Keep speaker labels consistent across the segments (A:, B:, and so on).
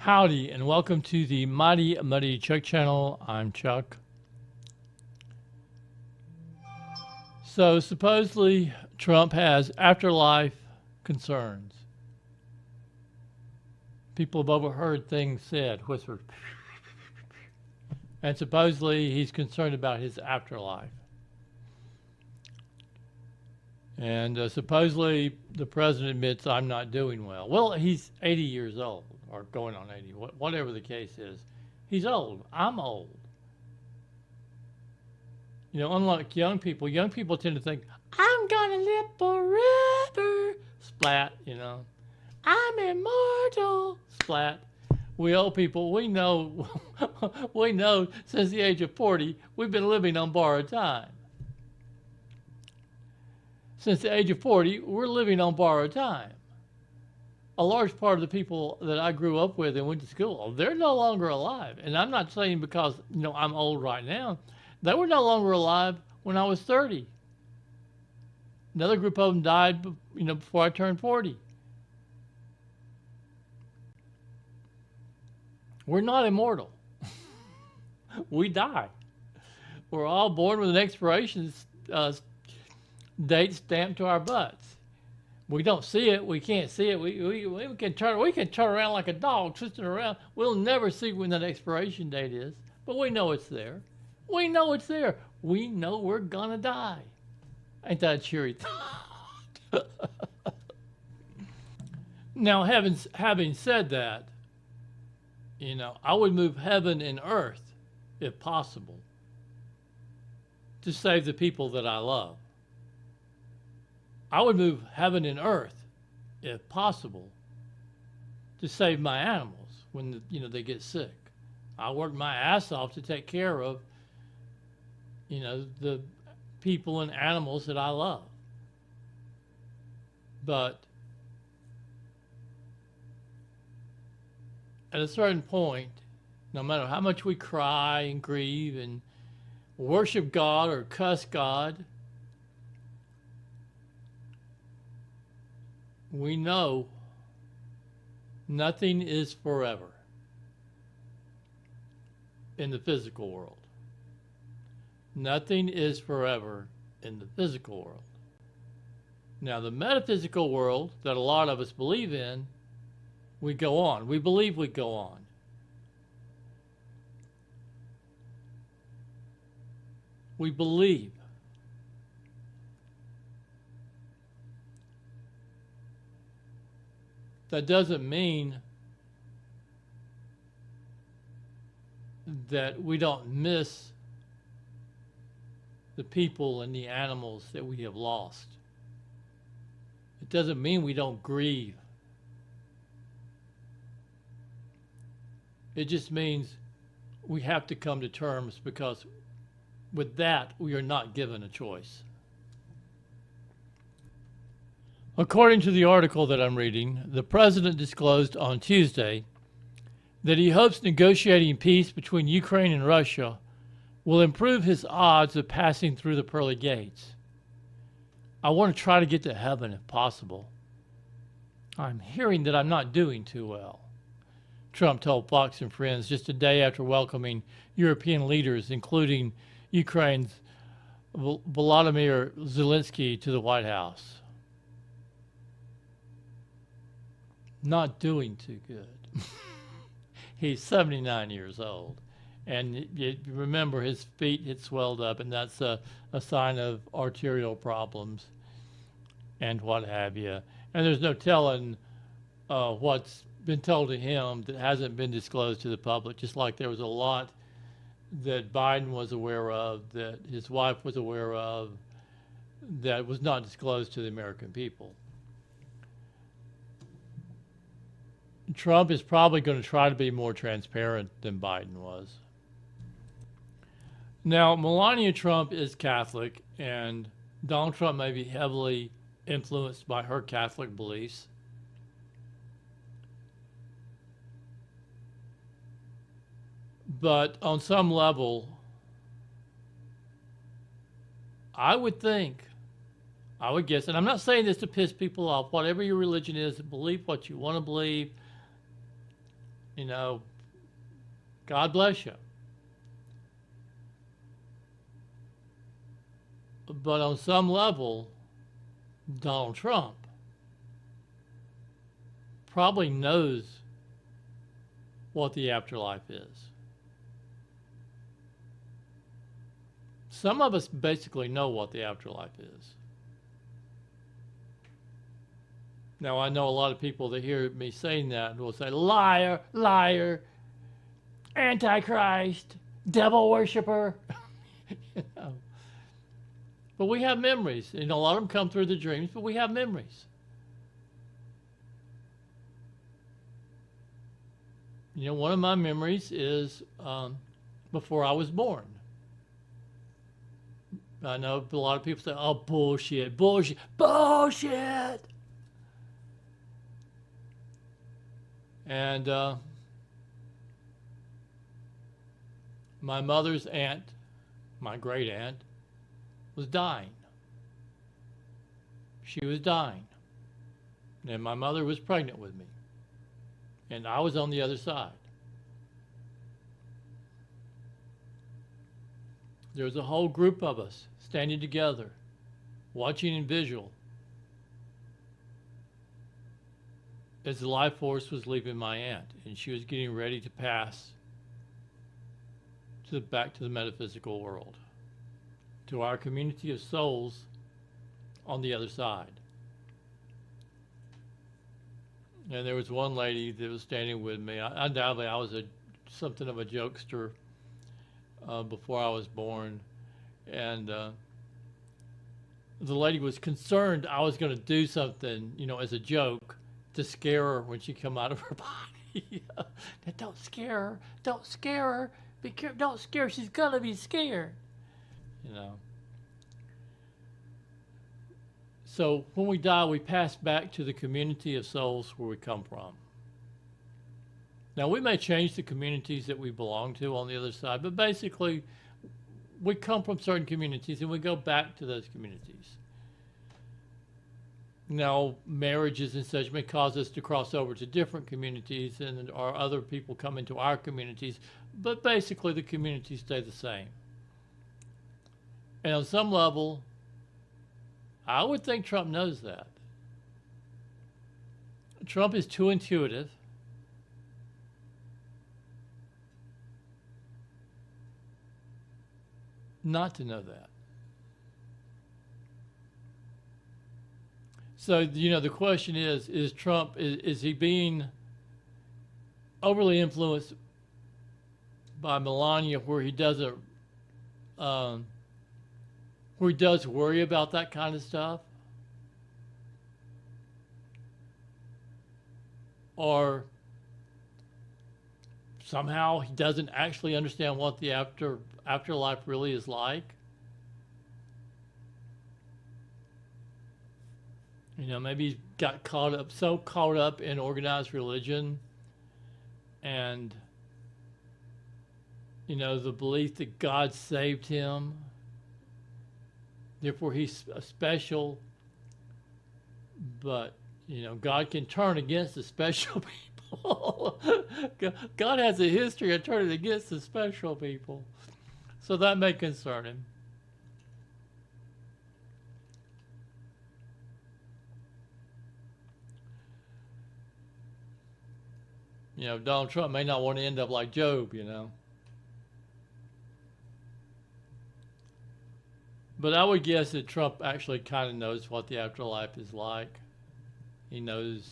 A: Howdy, and welcome to the Mighty Muddy Chuck channel. I'm Chuck. So, supposedly, Trump has afterlife concerns. People have overheard things said, whispered. And supposedly, he's concerned about his afterlife. And supposedly, the president admits, I'm not doing well. Well, he's 80 years old, or going on 80, whatever the case is. He's old. I'm old. You know, unlike young people tend to think, I'm gonna live forever. Splat, you know. I'm immortal. Splat. We old people, we know, we know since the age of 40, we've been living on borrowed time. Since the age of 40, we're living on borrowed time. A large part of the people that I grew up with and went to school, they're no longer alive. And I'm not saying because, I'm old right now. They were no longer alive when I was 30. Another group of them died, before I turned 40. We're not immortal. We die. We're all born with an expiration date stamped to our butts. We don't see it. We can't see it. We can turn around like a dog, twisting around. We'll never see when that expiration date is, but we know it's there. We know it's there. We know we're gonna die. Ain't that a cheery thought? Now, having said that, I would move heaven and earth, if possible, to save the people that I love. I would move heaven and earth, if possible, to save my animals when they get sick. I work my ass off to take care of the people and animals that I love. But at a certain point, no matter how much we cry and grieve and worship God or cuss God, we know nothing is forever in the physical world. Nothing is forever in the physical world. Now, the metaphysical world that a lot of us believe in, we go on. We believe we go on. We believe. That doesn't mean that we don't miss the people and the animals that we have lost. It doesn't mean we don't grieve. It just means we have to come to terms, because with that, we are not given a choice. According to the article that I'm reading, the president disclosed on Tuesday that he hopes negotiating peace between Ukraine and Russia will improve his odds of passing through the pearly gates. I want to try to get to heaven if possible. I'm hearing that I'm not doing too well, Trump told Fox and Friends just a day after welcoming European leaders, including Ukraine's Volodymyr Zelensky, to the White House. Not doing too good. He's 79 years old. And you remember his feet had swelled up, and that's a sign of arterial problems and what have you. And there's no telling what's been told to him that hasn't been disclosed to the public, just like there was a lot that Biden was aware of, that his wife was aware of, that was not disclosed to the American people. Trump is probably going to try to be more transparent than Biden was. Now, Melania Trump is Catholic, and Donald Trump may be heavily influenced by her Catholic beliefs. But on some level, I would guess, and I'm not saying this to piss people off, whatever your religion is, believe what you want to believe. You know, God bless you. But on some level, Donald Trump probably knows what the afterlife is. Some of us basically know what the afterlife is. Now, I know a lot of people that hear me saying that will say, liar, liar, antichrist, devil worshiper. You know. But we have memories. You know, a lot of them come through the dreams, but we have memories. You know, one of my memories is before I was born. I know a lot of people say, oh, bullshit, bullshit, bullshit. And my mother's aunt, my great aunt, was dying. She was dying. And my mother was pregnant with me. And I was on the other side. There was a whole group of us standing together, watching in visual as the life force was leaving my aunt, and she was getting ready to pass back to the metaphysical world, to our community of souls on the other side. And there was one lady that was standing with me. Undoubtedly, I was something of a jokester before I was born, and the lady was concerned I was going to do something, you know, as a joke to scare her when she come out of her body. Don't scare her. Don't scare her. Be careful. Don't scare her. She's going to be scared. You know. So when we die, we pass back to the community of souls where we come from. Now, we may change the communities that we belong to on the other side, but basically, we come from certain communities and we go back to those communities. Now, marriages and such may cause us to cross over to different communities, and or other people come into our communities, but basically the communities stay the same. And on some level, I would think Trump knows that. Trump is too intuitive. Not to know that. So, you know, the question is Trump, is he being overly influenced by Melania where he doesn't, where he does worry about that kind of stuff? Or somehow he doesn't actually understand what the afterlife really is like? You know, maybe he got so caught up in organized religion and, you know, the belief that God saved him. Therefore, he's special. But, you know, God can turn against the special people. God has a history of turning against the special people. So that may concern him. You know, Donald Trump may not want to end up like Job, you know. But I would guess that Trump actually kind of knows what the afterlife is like. He knows.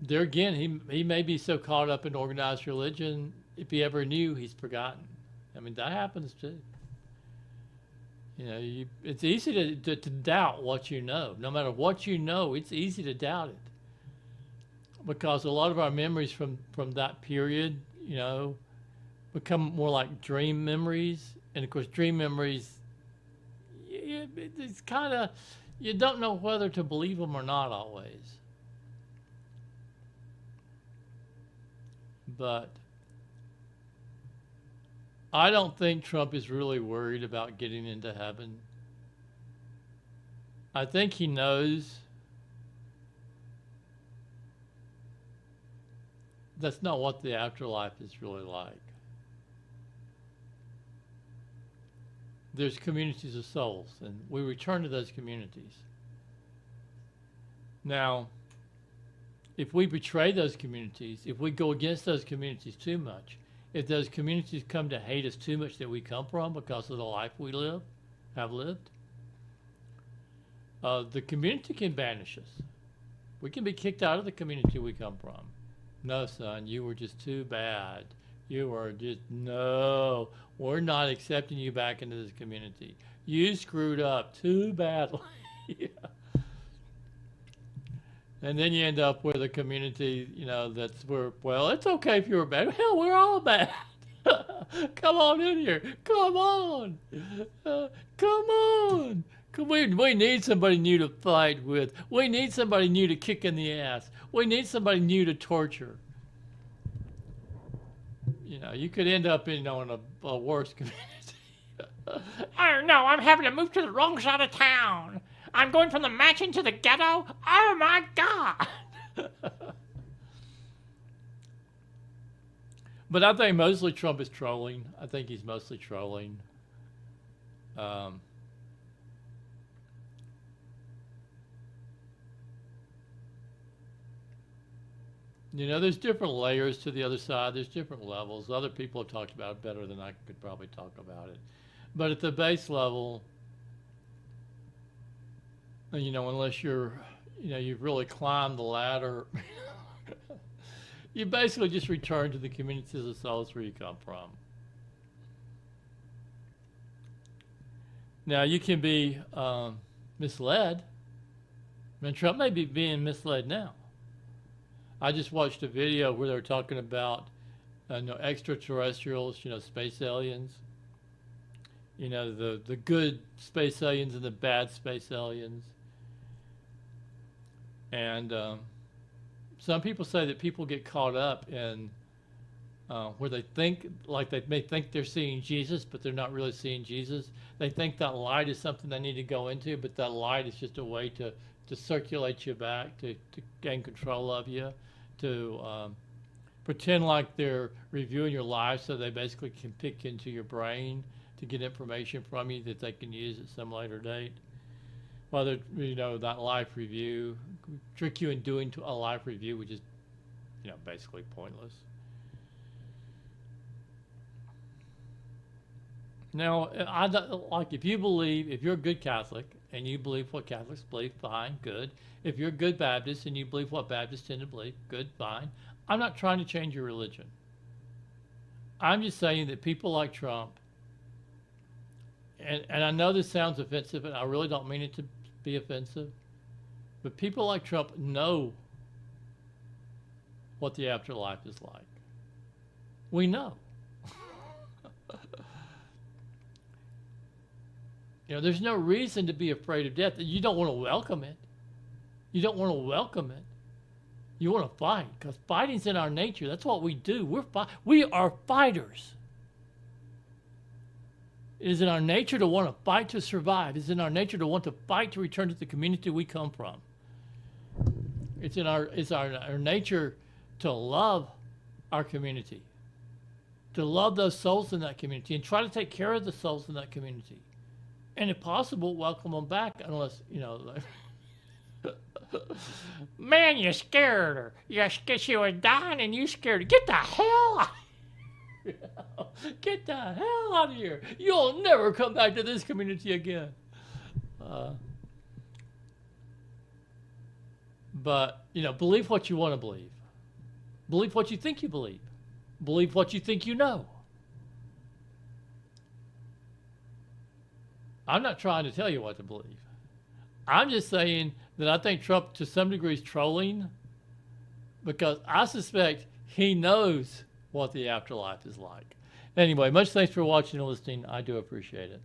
A: There again, he may be so caught up in organized religion, if he ever knew, he's forgotten. I mean, that happens too. You know, it's easy to doubt what you know. No matter what you know, it's easy to doubt it. Because a lot of our memories from that period, you know, become more like dream memories. And of course, dream memories, it's kind of, you don't know whether to believe them or not always. But I don't think Trump is really worried about getting into heaven. I think he knows that's not what the afterlife is really like. There's communities of souls, and we return to those communities. Now, if we betray those communities, if we go against those communities too much, if those communities come to hate us too much that we come from because of the life we have lived, the community can banish us. We can be kicked out of the community we come from. No, son, you were just too bad. You were just, no, we're not accepting you back into this community. You screwed up too badly. Yeah. And then you end up with a community, that's where, well, it's okay if you were bad. Hell, we're all bad. Come on in here. Come on. Come on. We need somebody new to fight with. We need somebody new to kick in the ass. We need somebody new to torture. You could end up in a worse community.
B: Oh no, I'm having to move to the wrong side of town. I'm going from the mansion to the ghetto. Oh my God.
A: But I think mostly Trump is trolling. I think he's mostly trolling. There's different layers to the other side. There's different levels. Other people have talked about it better than I could probably talk about it. But at the base level, unless you've really climbed the ladder, you basically just return to the communities of souls where you come from. Now, you can be misled. I mean, Trump may be being misled now. I just watched a video where they were talking about extraterrestrials, space aliens. The good space aliens and the bad space aliens. And some people say that people get caught up in where they think, like they may think they're seeing Jesus, but they're not really seeing Jesus. They think that light is something they need to go into, but that light is just a way to circulate you back, to gain control of you, to pretend like they're reviewing your life so they basically can pick into your brain to get information from you that they can use at some later date. Whether, that life review, trick you in doing a life review, which is, basically pointless. Now, if you're a good Catholic and you believe what Catholics believe, fine, good. If you're a good Baptist and you believe what Baptists tend to believe, good, fine. I'm not trying to change your religion. I'm just saying that people like Trump, and I know this sounds offensive, and I really don't mean it to be offensive, but people like Trump know what the afterlife is like. We know. There's no reason to be afraid of death. You don't want to welcome it. You don't want to welcome it. You want to fight, because fighting's in our nature. That's what we do. We are fighters. It is in our nature to want to fight to survive. It's in our nature to want to fight to return to the community we come from. It's our nature to love our community, to love those souls in that community, and try to take care of the souls in that community. And if possible, welcome them back, unless,
B: Man, you scared her. She was dying and you scared her. Get the hell out.
A: Get the hell out of here. You'll never come back to this community again. But, believe what you want to believe. Believe what you think you believe. Believe what you think you know. I'm not trying to tell you what to believe. I'm just saying that I think Trump to some degree is trolling, because I suspect he knows what the afterlife is like. Anyway, much thanks for watching and listening. I do appreciate it.